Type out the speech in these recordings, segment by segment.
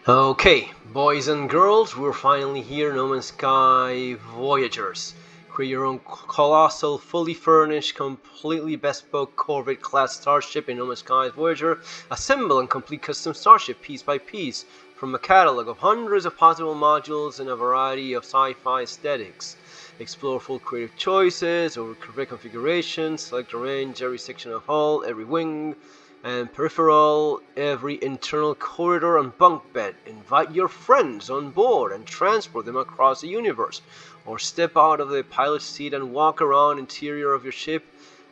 Okay, boys and girls, we're finally here. No Man's Sky Voyagers. Create your own colossal, fully furnished, completely bespoke Corvette class starship in No Man's Sky Voyager. Assemble and complete custom starship piece by piece from a catalog of hundreds of possible modules in a variety of sci-fi aesthetics. Explore full creative choices over Corvette configurations. Select a range, every section of hull, every wing and peripheral, every internal corridor and bunk bed. Invite your friends on board and transport them across the universe, or step out of the pilot seat and walk around interior of your ship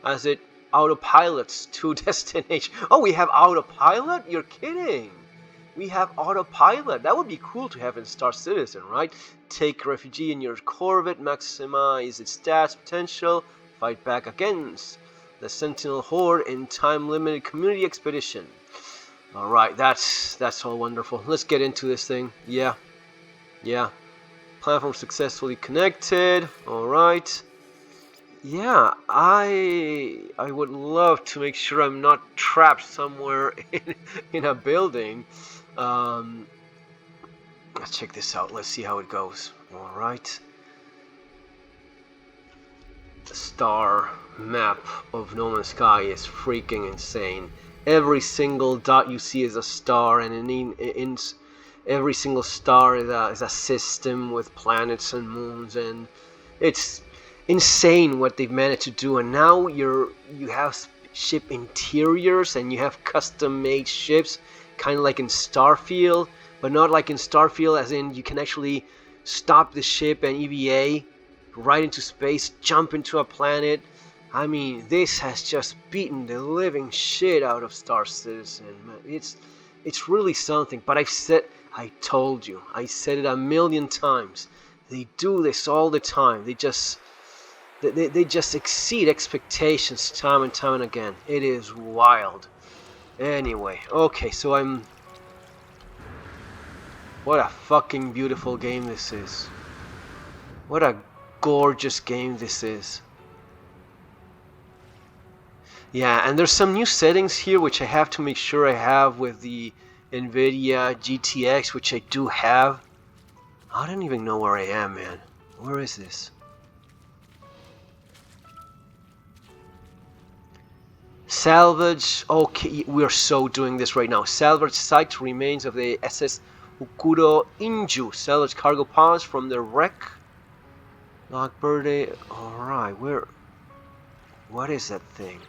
as it autopilots to destination. Oh, we have autopilot? You're kidding. We have autopilot. That would be cool to have in Star Citizen, right? Take refugee in your Corvette, maximize its stats potential, fight back against the Sentinel Horde in time-limited community expedition. Alright, that's all wonderful. Let's get into this thing. Yeah. Platform successfully connected. Alright. Yeah, I would love to make sure I'm not trapped somewhere in a building. Let's check this out. Let's see how it goes. Alright. The star map of No Man's Sky is freaking insane. Every single dot you see is a star, and in every single star is a system with planets and moons, and it's insane what they've managed to do. And now you have ship interiors, and you have custom made ships, kind of like in Starfield, but not like in Starfield as in you can actually stop the ship and EVA right into space, jump into a planet. I mean, this has just beaten the living shit out of Star Citizen. It's really something. But I said it a million times. They do this all the time. They just exceed expectations time and time and again. It is wild. Anyway, okay, so what a fucking beautiful game this is. What a gorgeous game this is. Yeah, and there's some new settings here which I have to make sure I have with the NVIDIA GTX, which I do have. I don't even know where I am, man. Where is this? Salvage. Okay, we're so doing this right now. Salvage site remains of the SS Ukuro Inju. Salvage cargo pods from the wreck. Lockbird. Alright, what is that thing?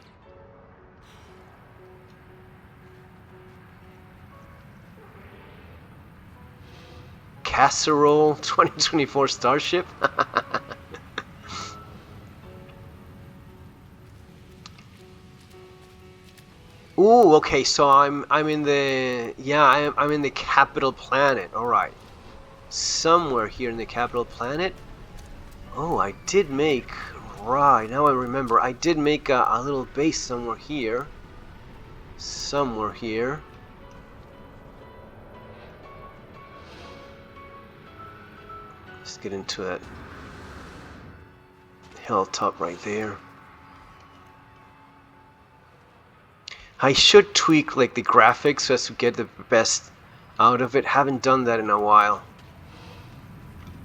Casserole 2024 Starship? Ooh, okay, so I'm in the I'm in the capital planet. Alright. Somewhere here in the capital planet. Oh, I did make, right, now I remember, I did make a little base somewhere here. Let's get into that hilltop right there. I should tweak like the graphics so as to get the best out of it. Haven't done that in a while.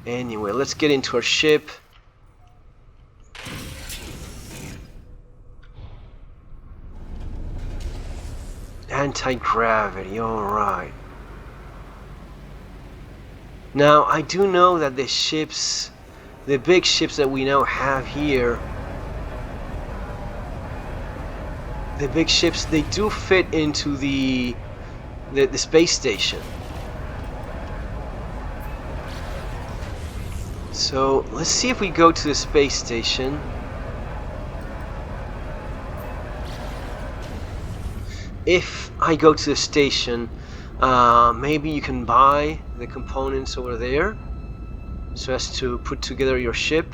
Anyway, let's get into our ship. Anti-gravity, alright. Now, I do know that the big ships that we now have here, the big ships, they do fit into the space station. So, let's see if we go to the space station. If I go to the station, maybe you can buy the components over there so as to put together your ship.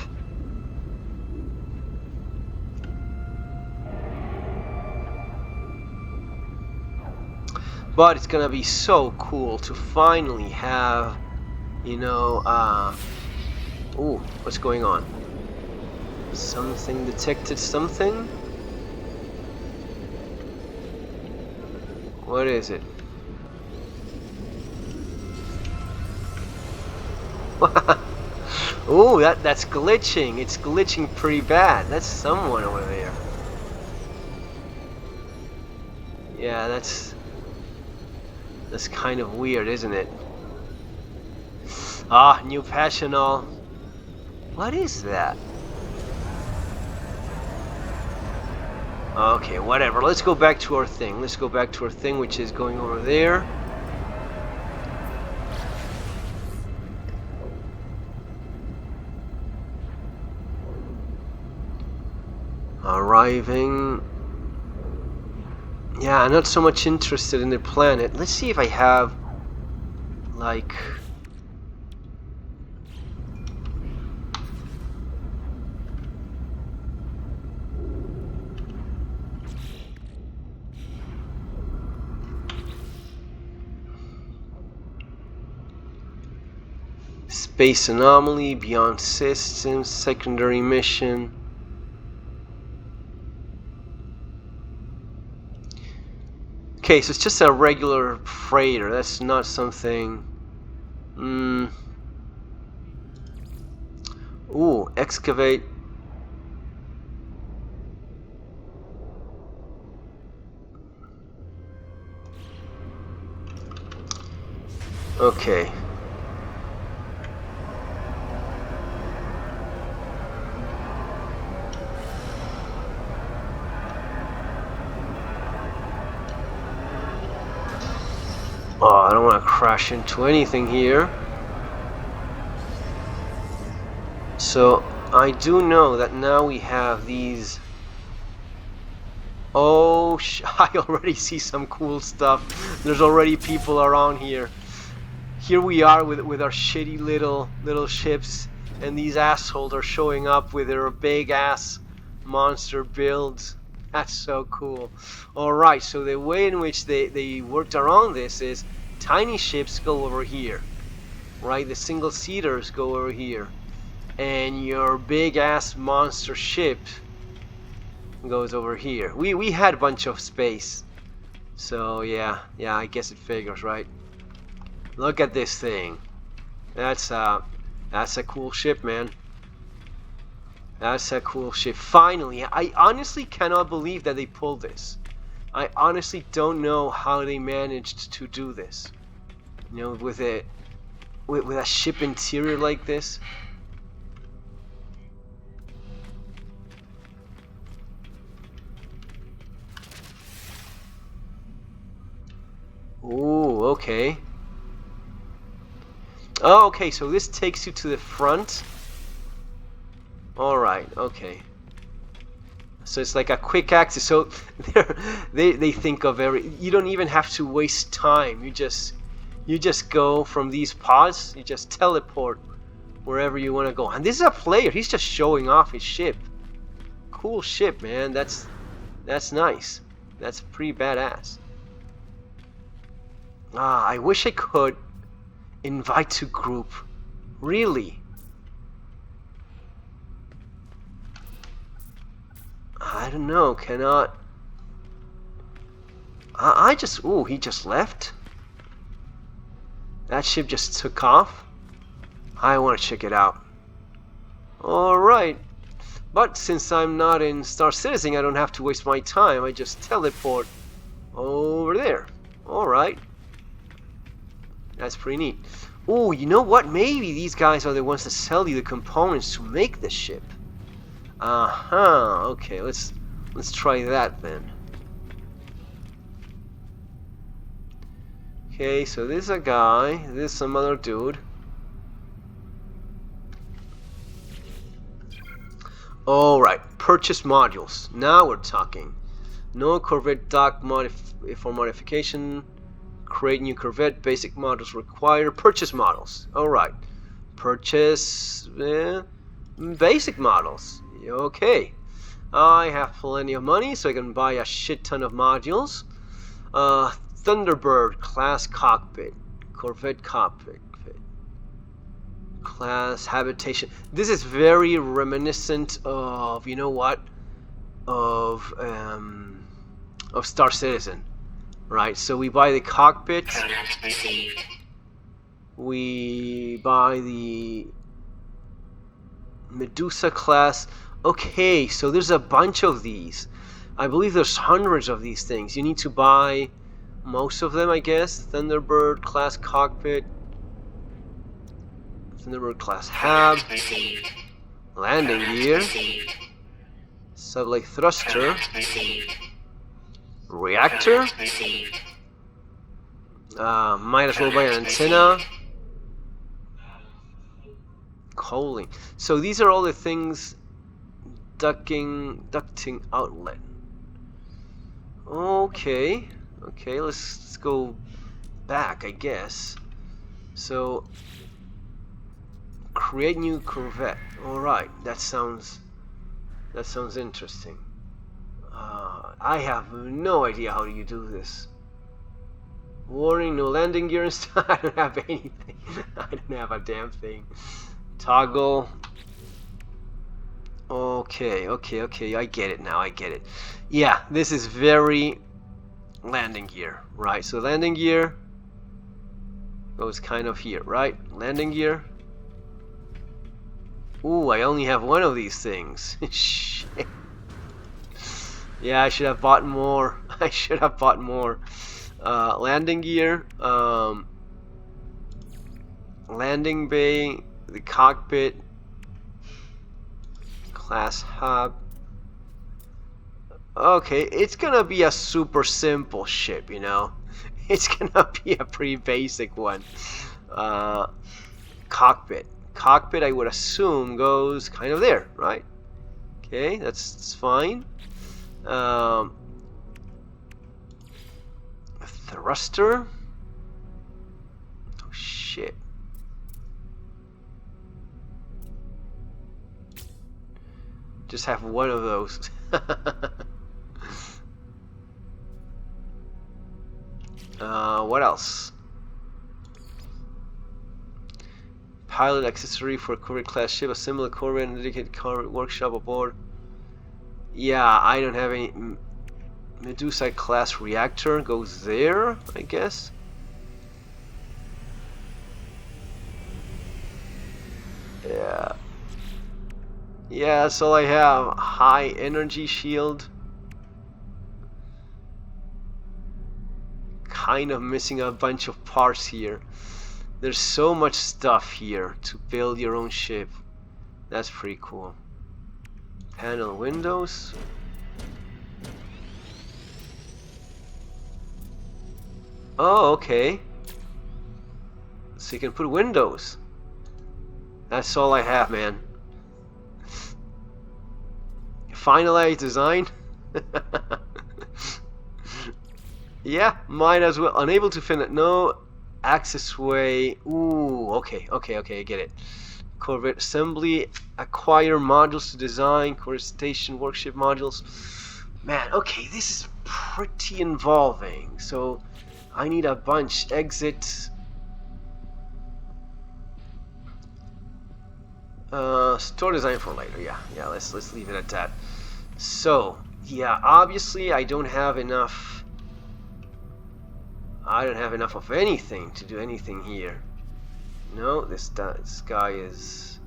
But it's gonna be so cool to finally have, you know, ooh, what's going on? Something detected something? What is it? Ooh, that's glitching. It's glitching pretty bad. That's someone over there. Yeah, that's kind of weird, isn't it? Ah, new passional. What is that? Okay, whatever. Let's go back to our thing. Let's go back to our thing, which is going over there. Arriving. Yeah, I'm not so much interested in the planet. Let's see if I have, like... Space anomaly, beyond systems, secondary mission. Okay, so it's just a regular freighter. That's not something... Ooh, excavate. Okay. Oh, I don't want to crash into anything here. So, I do know that now we have these... Oh, I already see some cool stuff. There's already people around here. Here we are with our shitty little ships, and these assholes are showing up with their big-ass monster builds. That's so cool. Alright, so the way in which they worked around this is tiny ships go over here, right? The single-seaters go over here, and your big-ass monster ship goes over here. We had a bunch of space, so yeah, I guess it figures, right? Look at this thing. That's a cool ship, man. That's a cool ship. Finally, I honestly cannot believe that they pulled this. I honestly don't know how they managed to do this. You know, with a ship interior like this. Ooh, okay. Oh, okay, so this takes you to the front. Alright, okay. So it's like a quick access. So they think of you don't even have to waste time. You just go from these pods, you just teleport wherever you want to go. And this is a player, he's just showing off his ship. Cool ship, man. That's nice. That's pretty badass. I wish I could invite to group. Really? I don't know, cannot... I just... Ooh, he just left? That ship just took off? I want to check it out. Alright. But since I'm not in Star Citizen, I don't have to waste my time. I just teleport over there. Alright. That's pretty neat. Ooh, you know what? Maybe these guys are the ones that sell you the components to make the ship. Okay, let's try that then. Okay, so this is a guy, this is some other dude. Alright, purchase modules. Now we're talking. No Corvette dock for modification. Create new Corvette. Basic models required. Purchase models. Alright. Purchase basic models. Okay. I have plenty of money, so I can buy a shit ton of modules. Thunderbird class cockpit. Corvette cockpit. Class habitation. This is very reminiscent of, you know what? Of Star Citizen. Right, so we buy the cockpit. We buy the Medusa class. Okay, so there's a bunch of these. I believe there's hundreds of these things. You need to buy most of them, I guess. Thunderbird class cockpit, Thunderbird class hab, landing gear, satellite thruster, reactor. Might as well buy an antenna. Coaling. So these are all the things. Ducting outlet. Okay, let's go back, I guess. So create new Corvette. All right, that sounds interesting. I have no idea how do you do this. Warning: no landing gear installed. I don't have anything. I don't have a damn thing. Toggle. Okay, I get it now, Yeah, this is very landing gear, right? So landing gear goes kind of here, right? Landing gear. Ooh, I only have one of these things. Shit. Yeah, I should have bought more. Landing gear, landing bay, the cockpit, class hub. Okay, it's gonna be a super simple ship, you know. It's gonna be a pretty basic one. Cockpit, I would assume goes kind of there, right? Okay, that's fine. Thruster. Oh shit. Just have one of those. What else? Pilot accessory for Corvette class ship, a similar Corvette and dedicated Corvette workshop aboard. Yeah, I don't have any. Medusa class reactor goes there, I guess. Yeah, that's all I have. High energy shield. Kind of missing a bunch of parts here. There's so much stuff here to build your own ship. That's pretty cool. Panel windows. Oh, okay. So you can put windows. That's all I have, man. Finalized design. Yeah, might as well. Unable to finish. No access way. Ooh, okay, I get it. Corvette assembly. Acquire modules to design. Corvette station workship modules. Man, okay, this is pretty involving. So I need a bunch. Exit. Store design for later. Yeah. Let's leave it at that. So yeah, obviously I don't have enough. I don't have enough of anything to do anything here. No, this guy is.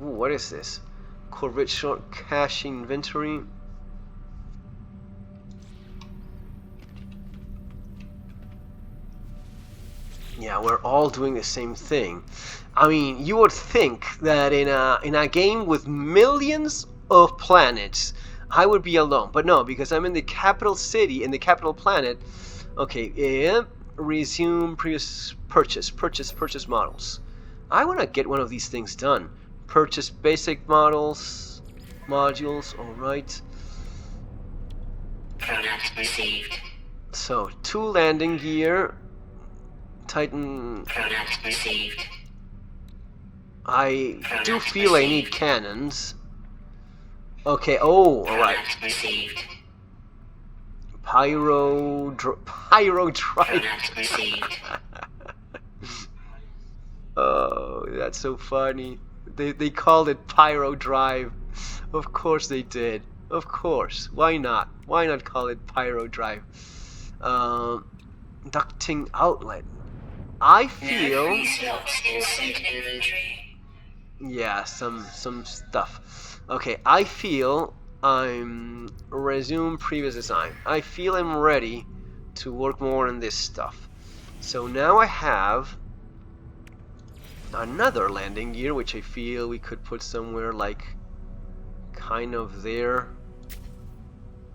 Ooh, what is this? Corvette short cache inventory. Yeah, we're all doing the same thing. I mean, you would think that in a game with millions of planets, I would be alone, but no, because I'm in the capital city, in the capital planet. Okay, yeah, resume previous purchase models. I want to get one of these things done. Purchase basic modules. All right. Product received. So 2 landing gear. Titan. Product received. I do feel I need cannons. Okay, oh, alright. Pyro drive. Oh, that's so funny. They called it pyro drive. Of course they did. Of course. Why not? Why not call it pyro drive? Ducting outlet. I feel. Yeah, some stuff. Okay, I feel I'm resume previous design. I feel I'm ready to work more on this stuff. So now I have another landing gear, which I feel we could put somewhere like kind of there.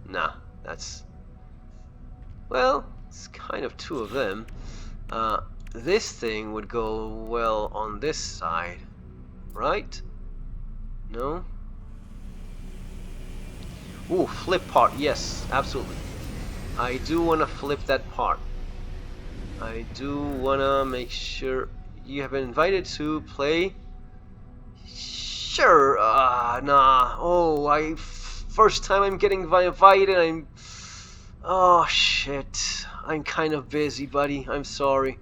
Nah, that's, well, it's kind of two of them. This thing would go well on this side, right? No? Ooh, flip part, yes, absolutely. I do want to flip that part. I do want to make sure you have been invited to play. Sure, nah. Oh, first time I'm getting invited, oh shit. I'm kind of busy, buddy. I'm sorry.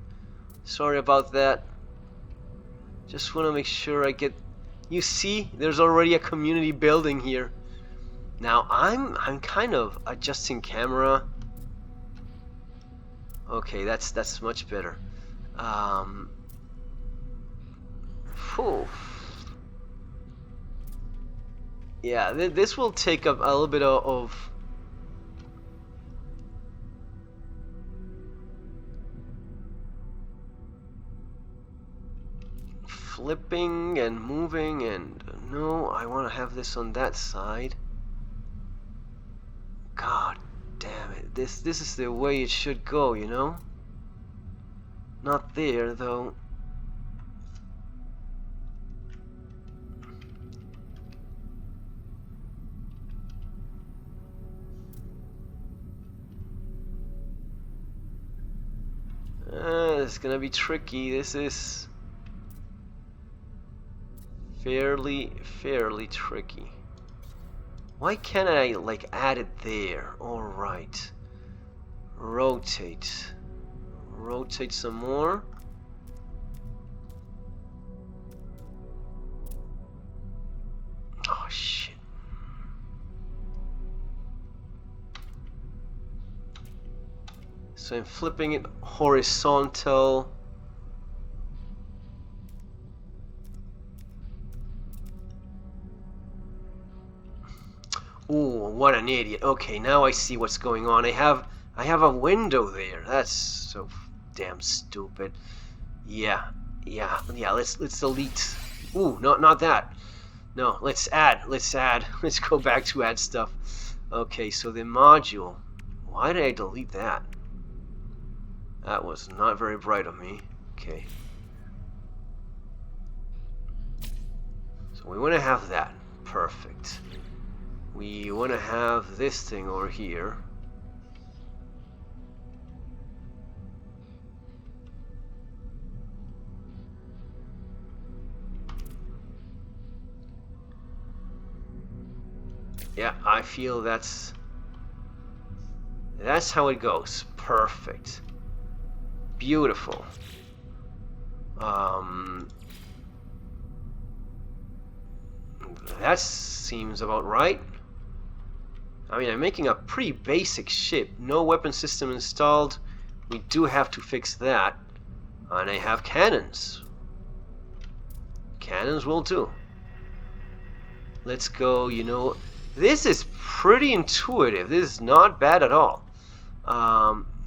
Sorry about that. Just want to make sure I get. You see, there's already a community building here. Now I'm kind of adjusting camera. Okay, that's much better. Whew. Yeah, this will take up a little bit of flipping and moving, and no, I want to have this on that side. God damn it, this is the way it should go, you know? Not there though. It's gonna be tricky. This is fairly tricky. Why can't I like add it there? All right. Rotate some more. Oh shit. So I'm flipping it horizontal. Ooh, what an idiot. Okay, now I see what's going on. I have a window there. That's so damn stupid. Yeah. Let's delete. Ooh, not that. No, let's add. Let's go back to add stuff. Okay, so the module. Why did I delete that? That was not very bright of me. Okay. So we want to have that. Perfect. We want to have this thing over here. Yeah, I feel that's how it goes. Perfect. Beautiful. That seems about right. I mean, I'm making a pretty basic ship. No weapon system installed. We do have to fix that. And I have cannons. Cannons will do. Let's go, you know. This is pretty intuitive. This is not bad at all.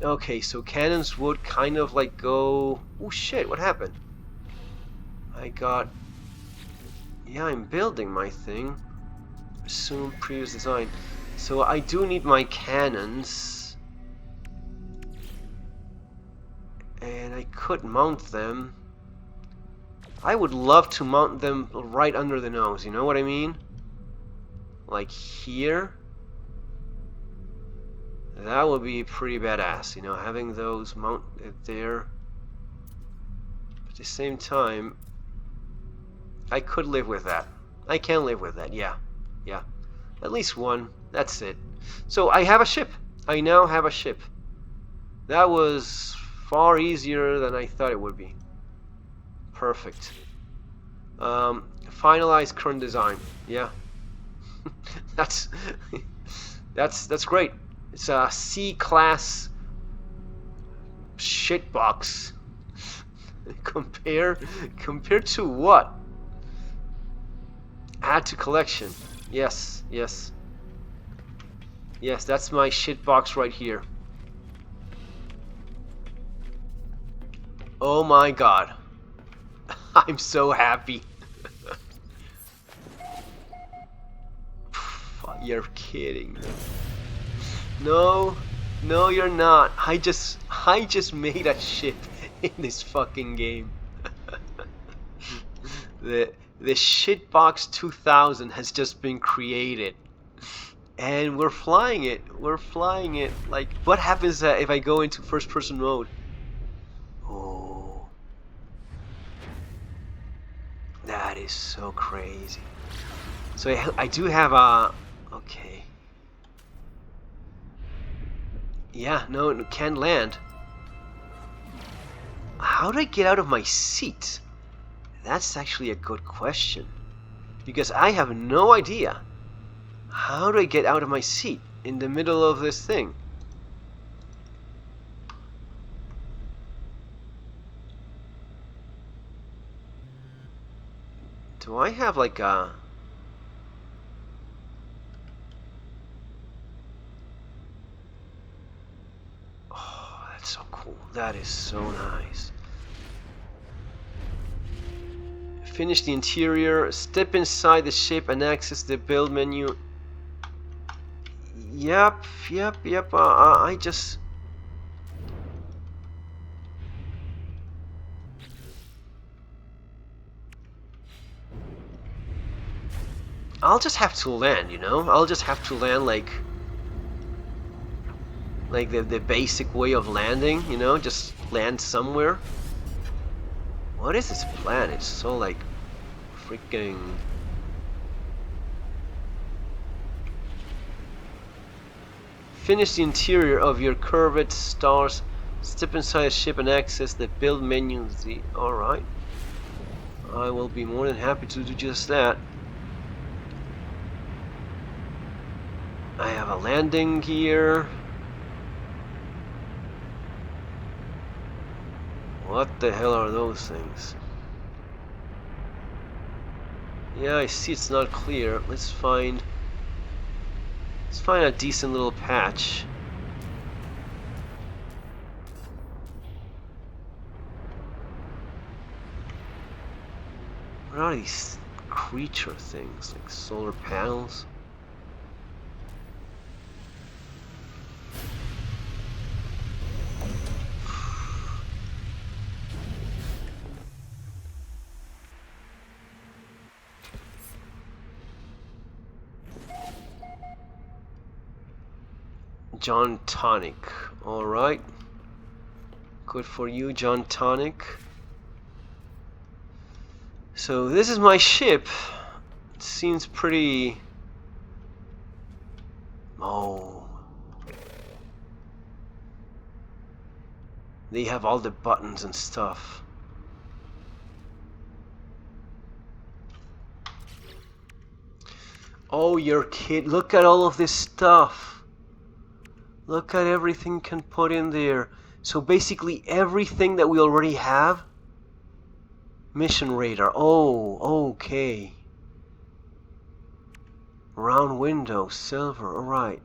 Okay, so cannons would kind of like go... Oh shit, what happened? I got... Yeah, I'm building my thing. Assume previous design. So I do need my cannons. And I could mount them. I would love to mount them right under the nose, you know what I mean? Like here. That would be pretty badass, you know, having those mounted there. But at the same time, I could live with that. I can live with that, yeah. At least one, that's it. So I have a ship. I now have a ship. That was far easier than I thought it would be. Perfect. Finalize current design, yeah. that's that's great. It's a C-class shitbox. Compared to what? Add to collection. Yes, yes. Yes, that's my shitbox right here. Oh my god. I'm so happy. You're kidding me. No, no, you're not. I just made a ship in this fucking game. the shitbox 2000 has just been created, and we're flying it. We're flying it. Like, what happens if I go into first-person mode? Oh, that is so crazy. So I do have a. Okay. Yeah, no, it can't land. How do I get out of my seat? That's actually a good question. Because I have no idea. How do I get out of my seat in the middle of this thing? Do I have like a... Oh, that's so cool. That is so nice. Finish the interior. Step inside the ship and access the build menu. Yep. I just... I'll just have to land, you know? I'll just have to land like the basic way of landing, you know? Just land somewhere. What is this planet? It's so like freaking... Finish the interior of your Corvette stars. Step inside a ship and access the build menu. Alright. I will be more than happy to do just that. I have a landing gear. What the hell are those things? Yeah, I see it's not clear. Let's find a decent little patch. What are these creature things? Like solar panels? John Tonic. Alright. Good for you, John Tonic. So this is my ship. It seems pretty... Oh. They have all the buttons and stuff. Oh, you're kidding. Look at all of this stuff. Look at everything can put in there. So basically everything that we already have. Mission radar. Oh, okay. Round window, silver. Alright.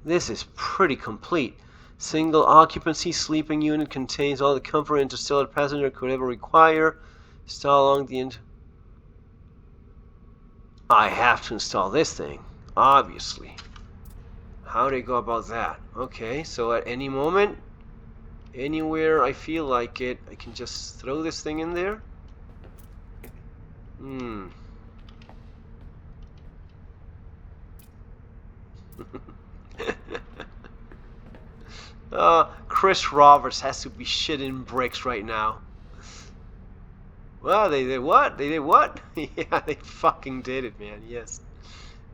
This is pretty complete. Single occupancy sleeping unit contains all the comfort an interstellar passenger could ever require. Install along the end. I have to install this thing, obviously. How do I go about that? Okay, so at any moment, anywhere I feel like it, I can just throw this thing in there. Chris Roberts has to be shitting bricks right now. Well, they did what? They did what? Yeah, they fucking did it, man. Yes.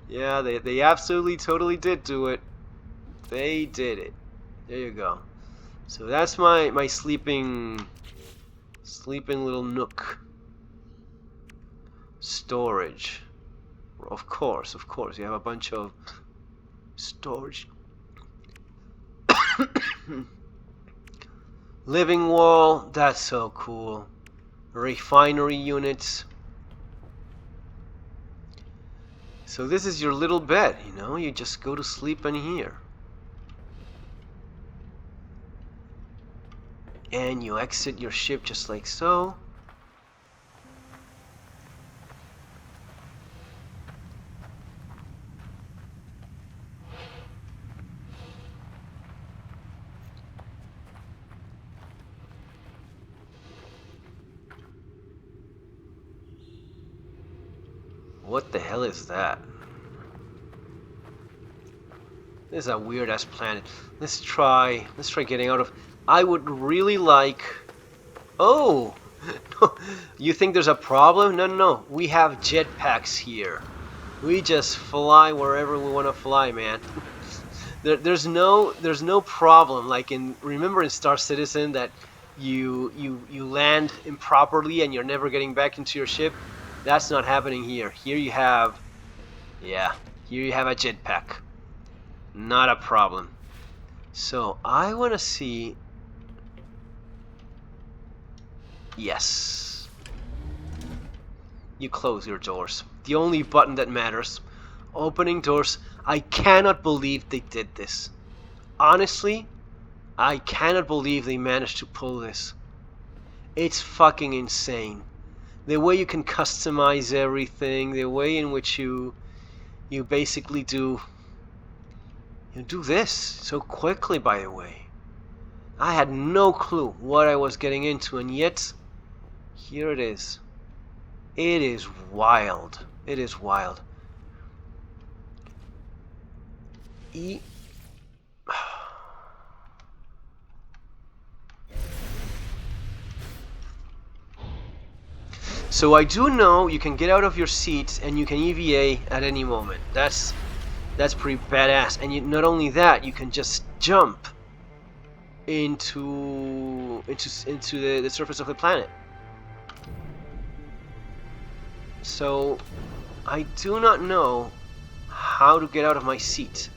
Yeah, they absolutely, totally did do it. They did it. There you go. So that's my sleeping little nook. Storage. Of course, you have a bunch of storage. Living wall, that's so cool. Refinery units. So this is your little bed, you know, you just go to sleep in here. And you exit your ship just like so. What the hell is that? This is a weird ass planet. Let's try getting out of. I would really like. Oh, you think there's a problem? No, no, no. We have jetpacks here. We just fly wherever we want to fly, man. There's no problem. Like remember in Star Citizen that you land improperly and you're never getting back into your ship. That's not happening here. Here you have, yeah, here you have a jetpack. Not a problem. So I want to see. Yes. You close your doors. The only button that matters. Opening doors. I cannot believe they did this. Honestly, I cannot believe they managed to pull this. It's fucking insane. The way you can customize everything, the way in which you basically do this so quickly, by the way. I had no clue what I was getting into, and yet here it is. It is wild. It is wild. So I do know you can get out of your seat and you can EVA at any moment. That's pretty badass. And not only that, you can just jump into the surface of the planet. So I do not know how to get out of my seat.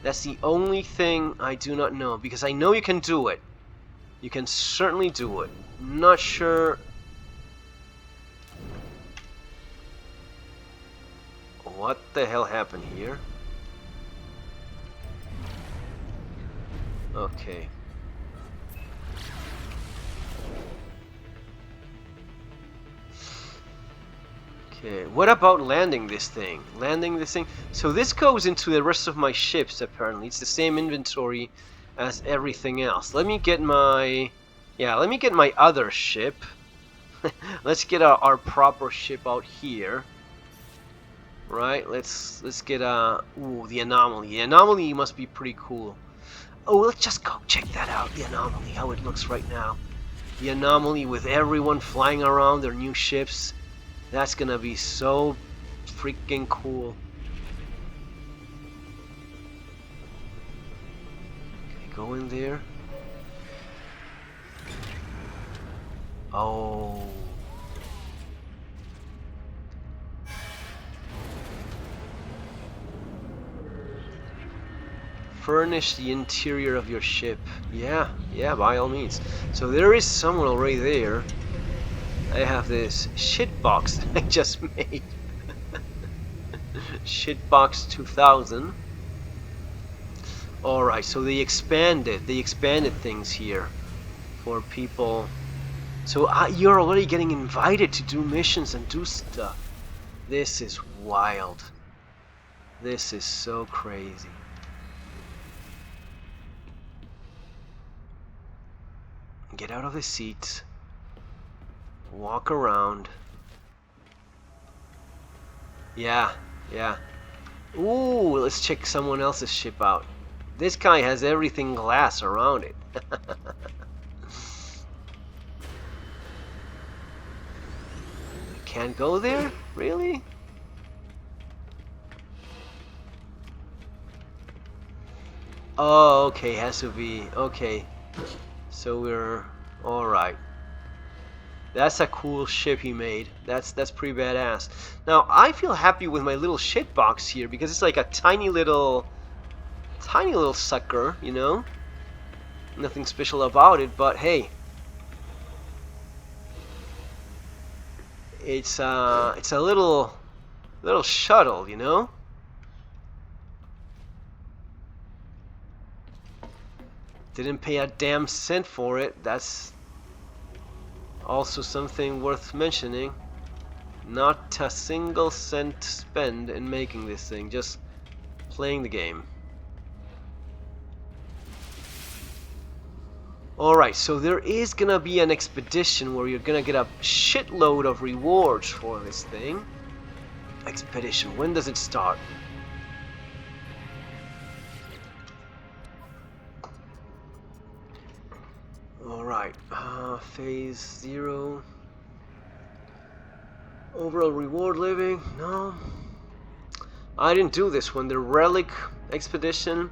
That's the only thing I do not know, because I know you can do it. You can certainly do it. Not sure. What the hell happened here? Okay. Okay, what about landing this thing? So this goes into the rest of my ships, apparently. It's the same inventory as everything else. Let me get my other ship. Let's get our proper ship out here. Right, let's get the anomaly. The anomaly must be pretty cool. Oh, let's just go check that out. The anomaly, how it looks right now. The anomaly with everyone flying around their new ships. That's gonna be so freaking cool. Okay, go in there. Oh. Furnish the interior of your ship. Yeah, by all means. So there is someone already there. I have this shitbox that I just made. Shitbox 2000. Alright, so they expanded things here for people. So you're already getting invited to do missions and do stuff. This is wild. This is so crazy. Get out of the seat. Walk around. Yeah. Ooh, let's check someone else's ship out. This guy has everything glass around it. Can't go there? Really? Oh, okay, has to be. Okay. So we're alright. That's a cool ship he made. That's pretty badass. Now I feel happy with my little ship box here because it's like a tiny little sucker, you know. Nothing special about it, but hey, it's a little shuttle, you know. Didn't pay a damn cent for it. That's also something worth mentioning. Not a single cent spent in making this thing, just playing the game. Alright, so there is gonna be an expedition where you're gonna get a shitload of rewards for this thing. Expedition, when does it start? Alright, phase 0. Overall reward living? No. I didn't do this one. The relic expedition?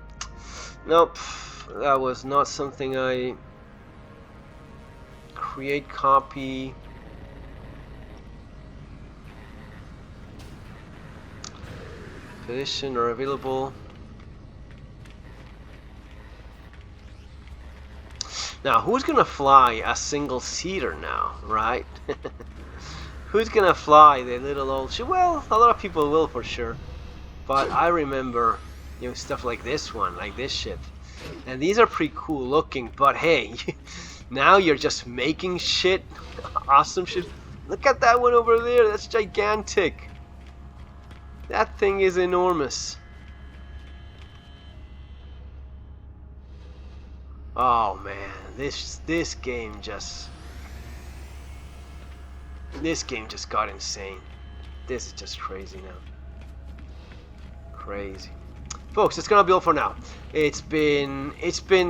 Nope. That was not something I... Create copy. Expedition are available. Now, who's gonna fly a single-seater now, right? Who's gonna fly the little old ship? Well, a lot of people will for sure. But I remember, you know, stuff like this one, like this ship. And these are pretty cool looking, but hey, now you're just making shit. Awesome shit. Look at that one over there, that's gigantic. That thing is enormous. Oh man, this game just got insane. This is just crazy now. Crazy. Folks, it's gonna be all for now. It's been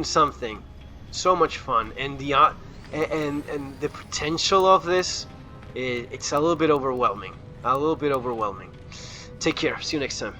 something. So much fun, and the potential of this, it's a little bit overwhelming. Take care. See you next time.